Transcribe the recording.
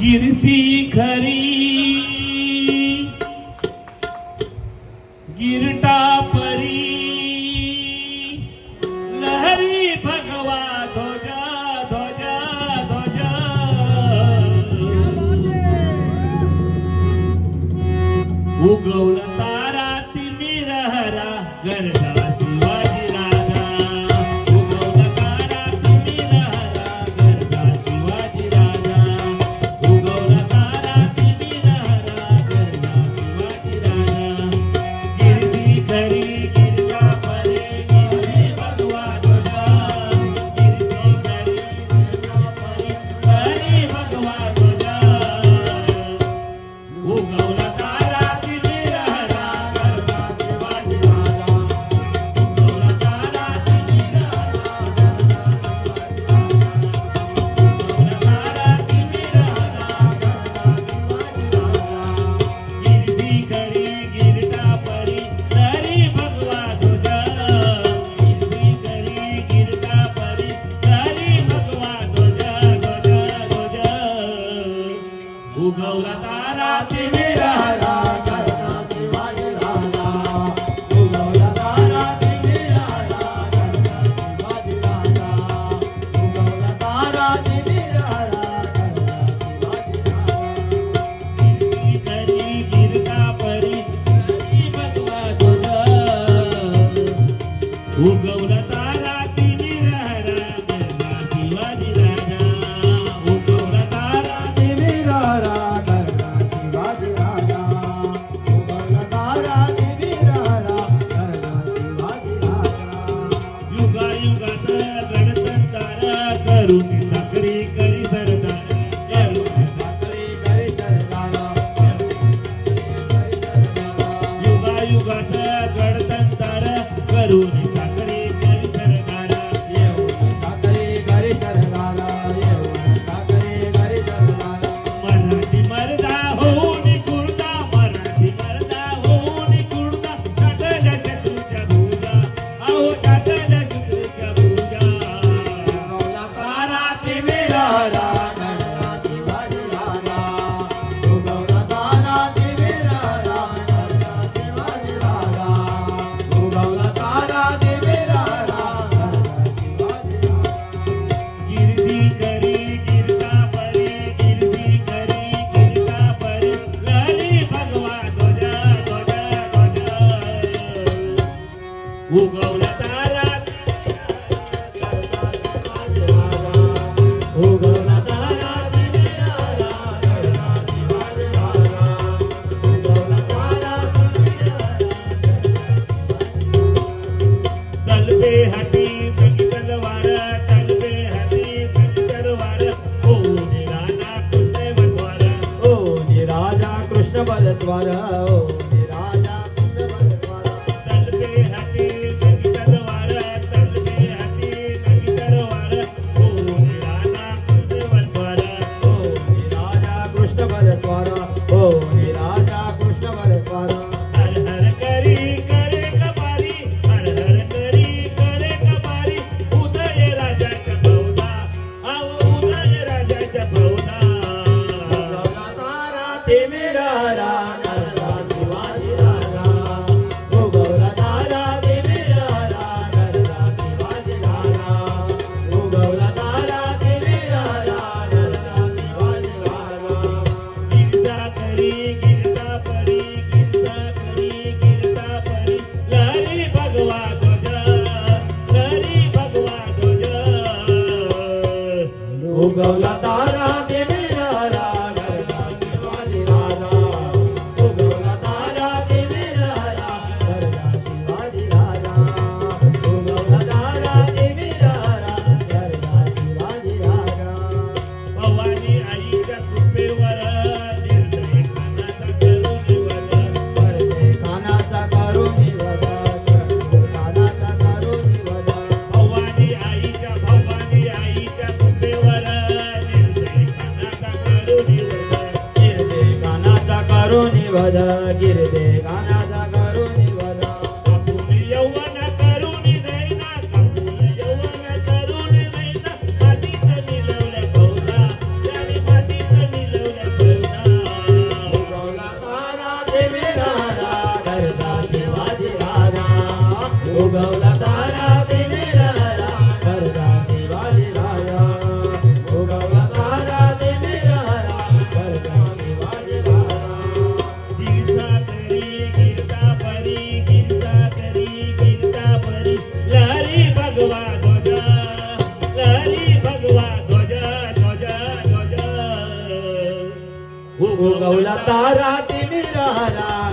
गिरसी खरी गिरटा परी लहरी भगवा ध्वजा ध्वजा ध्वजा उगवला तारा तिमिरहरा गरजा शिवाजी राजा उगवला तारा तिमिरहरा गरजा शिवाजी राजा उगवला तारा तिमिरहरा गरजा शिवाजी राजा गिरती खरी गिरता परे गिरती भगवा ध्वजा गिरती खरी गिरता परे हरी भगवा ध्वजा उगवला तारा तिमिरहरा गरजा शिवाजी राजा उगवला तारा तिमिरहरा गरजा उगवला तारा तिमिरहरा गरजा गिरती खरी गिरता परी हरी भगवा ध्वजा गिरती खरी गिरता परी हरी भगवा ध्वजा ध्वजा ध्वजा उगवला तारा तिमिरहरा गरजा शिवाजी राजा उगवला तारा तिमिरहरा गरजा शिवाजी राजा उगवला तारा तिमिरहरा गरजा शिवाजी राजा गिरती खरी गिरता परी हरी भगवा ध्वजा उगवला तारा तिमिरहरा गरजा शिवाजी राजा उगवला तारा तिमिरहरा गरजा शिवाजी राजा उगवला तारा तिमिरहरा गरजा शिवाजी राजा युगायुगात गणतंत्र करून साखरी करी सरदार साखरी करी सरदारा युगायुगात गणतंत्र करून साखरी करी सरदार साखरी करी सरदारा साखरी करी सरदारा मराठी मर्दा होऊन कुर्ता मराठी मर्दा होऊन कुर्ता टाकल्या शत्रूच्या भुजा अहो टाकल्या शत्रूच्या भुजा उगवला तारा तिमिरहरा गरजा शिवाजी राजा उगवला तारा तिमिरहरा गरजा शिवाजी राजा उगवला तारा तिमिरहरा गरजा शिवाजी राजा गिरती खरी गिरता परी गिरती खरी गिरता परी लहरी भगवा ध्वजा ध्वजा ध्वजा उगवला तारा उगवला तारा तिमिरहरा गरजा शिवाजी राजा उगवला तारा तल पे हटी सगी तलवार तल पे हटी सगी तलवार ओ निराला कुंडे बसवार ओ निराजा कृष्ण बलद्वार ओ निराजा कृष्ण बलद्वार तल पे हटी सगी तलवार तल पे हटी सगी तलवार ओ निराला कुंडे बसवार ओ निराजा कृष्ण बलद्वार ओ निराजा कृष्ण बलद्वार हर हर करी करे कपारी हर हर करी करे कपारी उदय राजाच्या भवना अहो उदय राजाच्या भवना उगवला तारा तिमिरहरा गरजा शिवाजी राजा उगवला तारा तिमिरहरा गरजा शिवाजी राजा उगवला तारा तिमिरहरा गरजा शिवाजी राजा गिरता खरी गिरता परी गिरता खरी गिरता परी लहरी भगवा ध्वजा लहरी भगवा ध्वजा उगवला तारा तिमिरहरा गरजा शिवाजी राजा उगवला तारा तिमिरहरा गरजा शिवाजी राजा उगवला तारा तिमिरहरा गरजा शिवाजी राजा भवानी आईच्या कृपेवर निर्दय खानाचा करून निवड करते खानाचा करून निवड करते खानाचा करून निवड भवानी आईच्या कृपेवर निर्दय खानाचा करून निवड गिरदे खानाचा करून निवड गिरदे खानाचा करून निवड कापून यौवन करून देईना कापून यौवन करून देईना मातीत मिळवल्या फौजा त्याने मातीत मिळवल्या उगवला तारा तिमिराला